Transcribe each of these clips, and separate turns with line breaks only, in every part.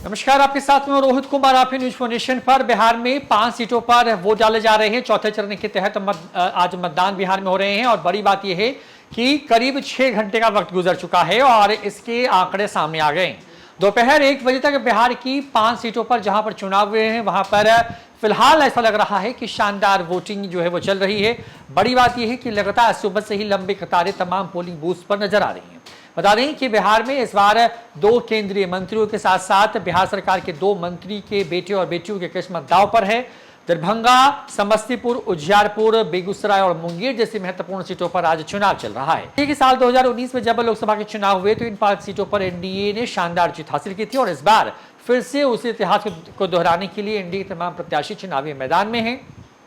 नमस्कार, आपके साथ में रोहित कुमार। आप न्यूज फॉर नेशन पर। बिहार में 5 सीटों पर वोट डाले जा रहे हैं। चौथे चरण के तहत आज मतदान बिहार में हो रहे हैं और बड़ी बात यह है कि करीब 6 घंटे का वक्त गुजर चुका है और इसके आंकड़े सामने आ गए। दोपहर 1 बजे तक बिहार की 5 सीटों पर जहां पर चुनाव हुए हैं वहां पर फिलहाल ऐसा लग रहा है कि शानदार वोटिंग जो है वो चल रही है। बड़ी बात यह है कि लगातार सुबह से ही लंबी कतारें तमाम पोलिंग बूथ पर नजर आ रही हैं। बता दें कि बिहार में इस बार 2 केंद्रीय मंत्रियों के साथ साथ बिहार सरकार के 2 मंत्री के बेटे और बेटियों के किस्मत दांव पर है। दरभंगा, समस्तीपुर, उजियारपुर, बेगूसराय और मुंगेर जैसी महत्वपूर्ण सीटों पर आज चुनाव चल रहा है। कि साल 2019 में जब लोकसभा के चुनाव हुए तो इन 5 सीटों पर एनडीए ने शानदार जीत हासिल की थी और इस बार फिर से उसी इतिहास को दोहराने के लिए एनडीए के तमाम प्रत्याशी चुनावी मैदान में हैं।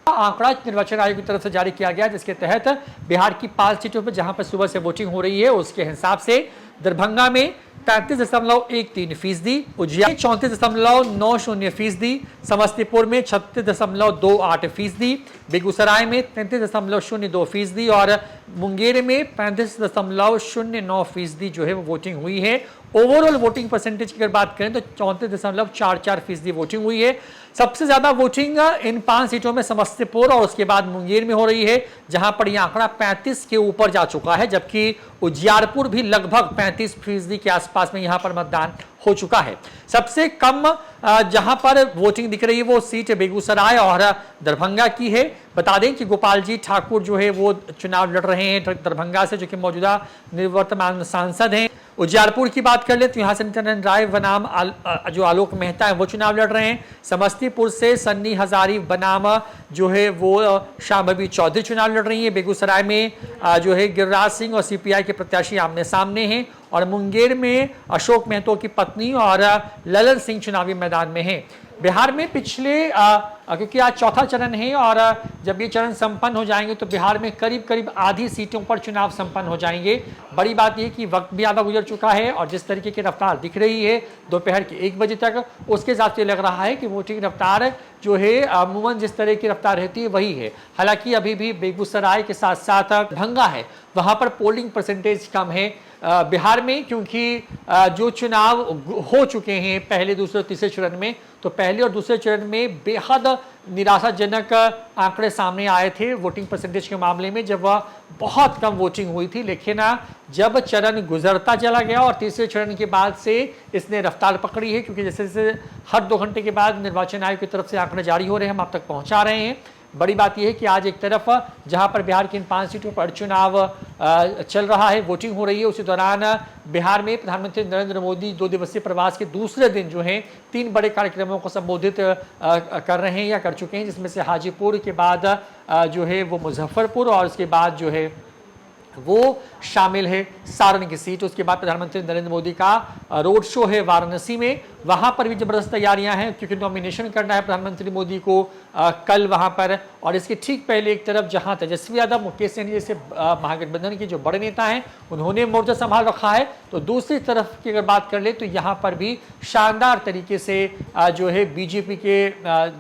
आंकड़ा निर्वाचन आयोग की तरफ से जारी किया गया, जिसके तहत बिहार की 5 सीटों पर जहां पर सुबह से वोटिंग हो रही है उसके हिसाब से दरभंगा में 33.13%, उजियारपुर 34.90%, समस्तीपुर में 36.28%, बेगूसराय में 33.02% और मुंगेर में 35.09% जो है वो वोटिंग हुई है। ओवरऑल वोटिंग परसेंटेज की अगर बात करें तो 34.44% वोटिंग हुई है। सबसे ज्यादा वोटिंग इन 5 सीटों में समस्तीपुर और उसके बाद मुंगेर में हो रही है, जहां पर यह आंकड़ा 35 के ऊपर जा चुका है, जबकि उजियारपुर भी लगभग 35% के आसपास में यहां पर मतदान हो चुका है। सबसे कम जहां पर वोटिंग दिख रही है वो सीट बेगूसराय और दरभंगा की है। बता दें कि गोपाल जी ठाकुर जो है वो चुनाव लड़ रहे हैं दरभंगा से, जो कि मौजूदा निवर्तमान सांसद हैं। उजियारपुर की बात कर ले तो यहां से नित्यानंद राय बनाम जो आलोक मेहता है वो चुनाव लड़ रहे हैं। समस्तीपुर से सन्नी हजारी बनाम जो है वो शांभवी चौधरी चुनाव लड़ रही है। बेगूसराय में जो है गिरिराज सिंह और सीपीआई के प्रत्याशी आमने सामने हैं और मुंगेर में अशोक महतो की पत्नी और ललन सिंह चुनावी मैदान में हैं। बिहार में पिछले क्योंकि आज चौथा चरण है और जब ये चरण संपन्न हो जाएंगे तो बिहार में करीब करीब आधी सीटों पर चुनाव संपन्न हो जाएंगे। बड़ी बात यह कि वक्त भी आधा गुजर चुका है और जिस तरीके की रफ्तार दिख रही है दोपहर के 1 बजे तक, उसके हिसाब से लग रहा है कि वोटिंग रफ्तार जो है अमूमन जिस तरह की रफ्तार रहती है वही है। हालांकि अभी भी बेगूसराय के साथ साथ दरभंगा है, वहां पर पोलिंग परसेंटेज कम है। बिहार में क्योंकि जो चुनाव हो चुके हैं पहले, दूसरे, तीसरे चरण में, तो पहले और दूसरे चरण में बेहद निराशाजनक आंकड़े सामने आए थे वोटिंग परसेंटेज के मामले में, जब वह बहुत कम वोटिंग हुई थी। लेकिन जब चरण गुजरता चला गया और तीसरे चरण के बाद से इसने रफ्तार पकड़ी है, क्योंकि जैसे जैसे हर 2 घंटे के बाद निर्वाचन आयोग की तरफ से आंकड़े जारी हो रहे हैं, हम आप तक पहुंचा रहे हैं। बड़ी बात यह है कि आज एक तरफ जहां पर बिहार की इन 5 सीटों पर चुनाव चल रहा है, वोटिंग हो रही है, उसी दौरान बिहार में प्रधानमंत्री नरेंद्र मोदी 2 दिवसीय प्रवास के दूसरे दिन जो है 3 बड़े कार्यक्रमों को संबोधित कर रहे हैं या कर चुके हैं, जिसमें से हाजीपुर के बाद जो है वो मुजफ्फरपुर और उसके बाद जो है वो शामिल है सारण की सीट। उसके बाद प्रधानमंत्री नरेंद्र मोदी का रोड शो है वाराणसी में, वहां पर भी जबरदस्त तैयारियां हैं क्योंकि नॉमिनेशन करना है प्रधानमंत्री मोदी को कल वहां पर। और इसके ठीक पहले एक तरफ जहां तेजस्वी यादव, मुकेश सहनी जैसे महागठबंधन के जो बड़े नेता हैं उन्होंने मोर्चा संभाल रखा है, तो दूसरी तरफ की अगर बात कर ले तो यहाँ पर भी शानदार तरीके से जो है बीजेपी के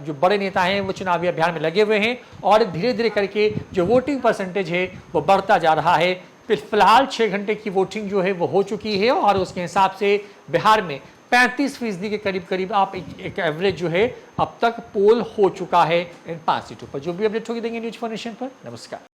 जो बड़े नेता हैं वो चुनावी अभियान में लगे हुए हैं और धीरे धीरे करके जो वोटिंग परसेंटेज है वो बढ़ता जा रहा है। फिलहाल 6 घंटे की वोटिंग जो है वो हो चुकी है और उसके हिसाब से बिहार में 35% के करीब करीब आप एक एवरेज जो है अब तक पोल हो चुका है इन 5 सीटों पर। जो भी अपडेट होगी देंगे न्यूज फॉर नेशन पर। नमस्कार।